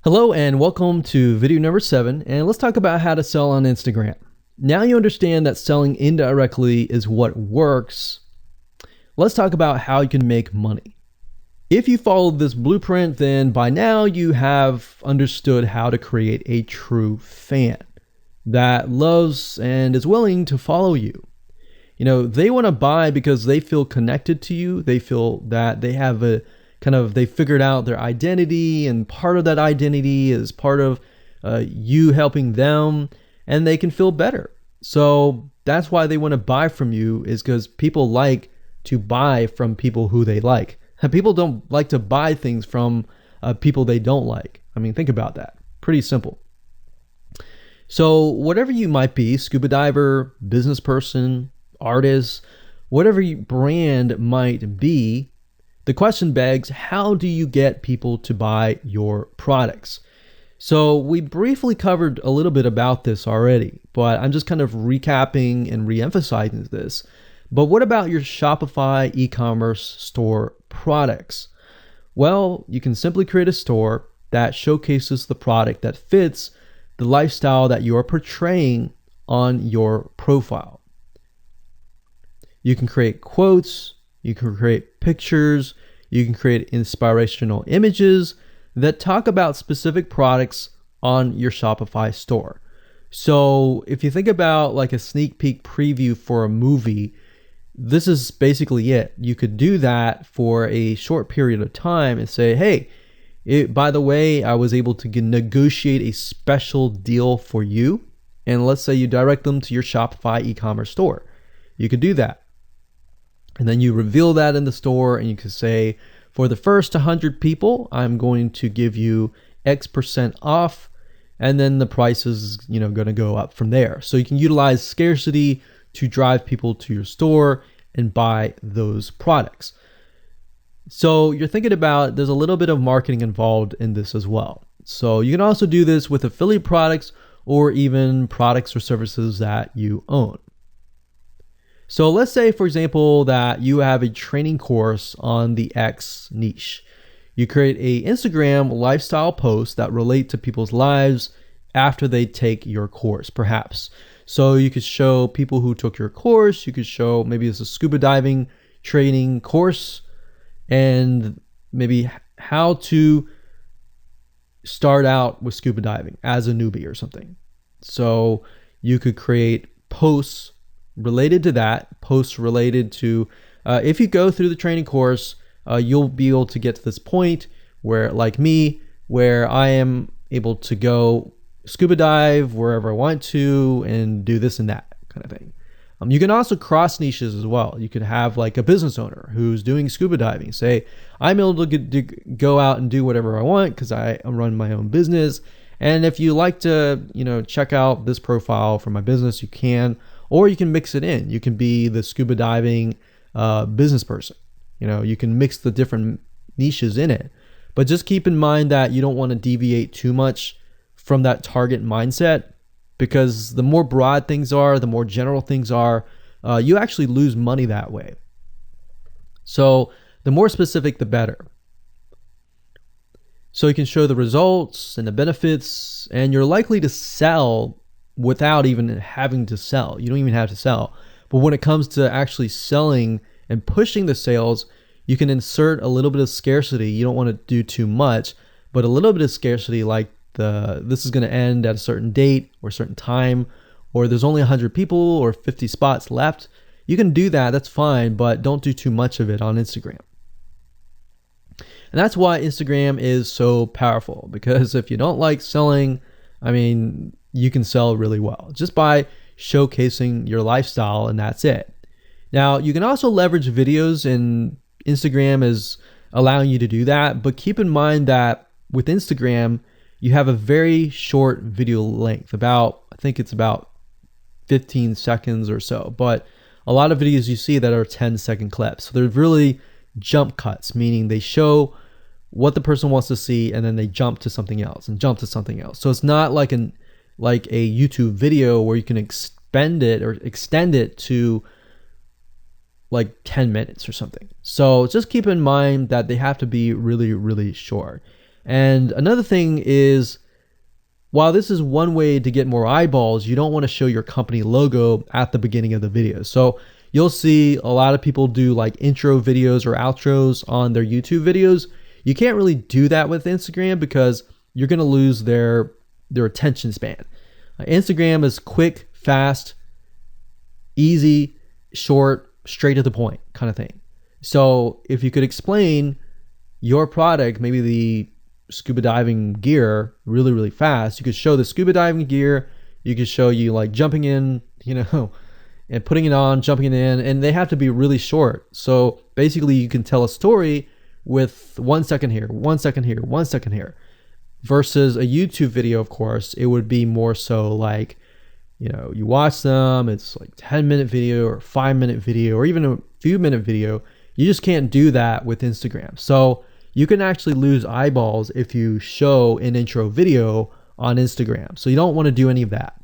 Hello and welcome to video number 7, and let's talk about how to sell on Instagram. Now you understand that selling indirectly is what works. Let's talk about how you can make money. If you followed this blueprint, then by now you have understood how to create a true fan that loves and is willing to follow you. They want to buy because they feel connected to you. They feel that they have they figured out their identity, and part of that identity is part of you helping them, and they can feel better. So that's why they want to buy from you, is because people like to buy from people who they like. People don't like to buy things from people they don't like. I mean, think about that. Pretty simple. So whatever you might be, scuba diver, business person, artist, whatever your brand might be, the question begs, how do you get people to buy your products? So we briefly covered a little bit about this already, but I'm just kind of recapping and re-emphasizing this. But what about your Shopify e-commerce store products? Well, you can simply create a store that showcases the product that fits the lifestyle that you are portraying on your profile. You can create quotes, you can create pictures, you can create inspirational images that talk about specific products on your Shopify store. So if you think about like a sneak peek preview for a movie, this is basically it. You could do that for a short period of time and say, hey, by the way, I was able to negotiate a special deal for you. And let's say you direct them to your Shopify e-commerce store. You could do that. And then you reveal that in the store, and you can say, for the first 100 people, I'm going to give you X% off, and then the price is, going to go up from there. So you can utilize scarcity to drive people to your store and buy those products. So you're thinking about, there's a little bit of marketing involved in this as well. So you can also do this with affiliate products or even products or services that you own. So let's say, for example, that you have a training course on the X niche. You create a Instagram lifestyle post that relate to people's lives after they take your course, perhaps. So you could show people who took your course. You could show maybe it's a scuba diving training course, and maybe how to start out with scuba diving as a newbie or something. So you could create posts related to that, posts related to, if you go through the training course, you'll be able to get to this point where, like me, where I am able to go scuba dive wherever I want to and do this and that kind of thing. You can also cross niches as well. You could have like a business owner who's doing scuba diving. Say, I'm able to go out and do whatever I want because I run my own business. And if you like to, check out this profile for my business, you can. Or you can mix it in. You can be the scuba diving business person. You can mix the different niches in it. But just keep in mind that you don't want to deviate too much from that target mindset, because the more broad things are, the more general things are, you actually lose money that way. So the more specific, the better. So you can show the results and the benefits, and you're likely to sell without even having to sell. You don't even have to sell. But when it comes to actually selling and pushing the sales, you can insert a little bit of scarcity. You don't want to do too much, but a little bit of scarcity, like this is going to end at a certain date or a certain time, or there's only 100 people or 50 spots left. You can do that. That's fine, but don't do too much of it on Instagram. And that's why Instagram is so powerful, because if you don't like selling, you can sell really well just by showcasing your lifestyle, and that's it. Now, you can also leverage videos, and Instagram is allowing you to do that, but keep in mind that with Instagram, you have a very short video length, I think it's about 15 seconds or so, but a lot of videos you see that are 10-second clips. So they're really jump cuts, meaning they show what the person wants to see, and then they jump to something else and jump to something else. So it's not like a YouTube video where you can extend it to like 10 minutes or something. So just keep in mind that they have to be really, really short. And another thing is, while this is one way to get more eyeballs, you don't want to show your company logo at the beginning of the video. So you'll see a lot of people do like intro videos or outros on their YouTube videos. You can't really do that with Instagram because you're going to lose their attention span. Instagram is quick, fast, easy, short, straight to the point kind of thing. So if you could explain your product, maybe the scuba diving gear, really, really fast, you could show the scuba diving gear. You could show you like jumping in, and putting it on, jumping in, and they have to be really short. So basically you can tell a story with 1 second here, 1 second here, 1 second here. Versus a YouTube video, of course, it would be more so like, you watch them, it's like 10-minute video or 5-minute video or even a few minute video. You just can't do that with Instagram. So you can actually lose eyeballs if you show an intro video on Instagram. So you don't want to do any of that.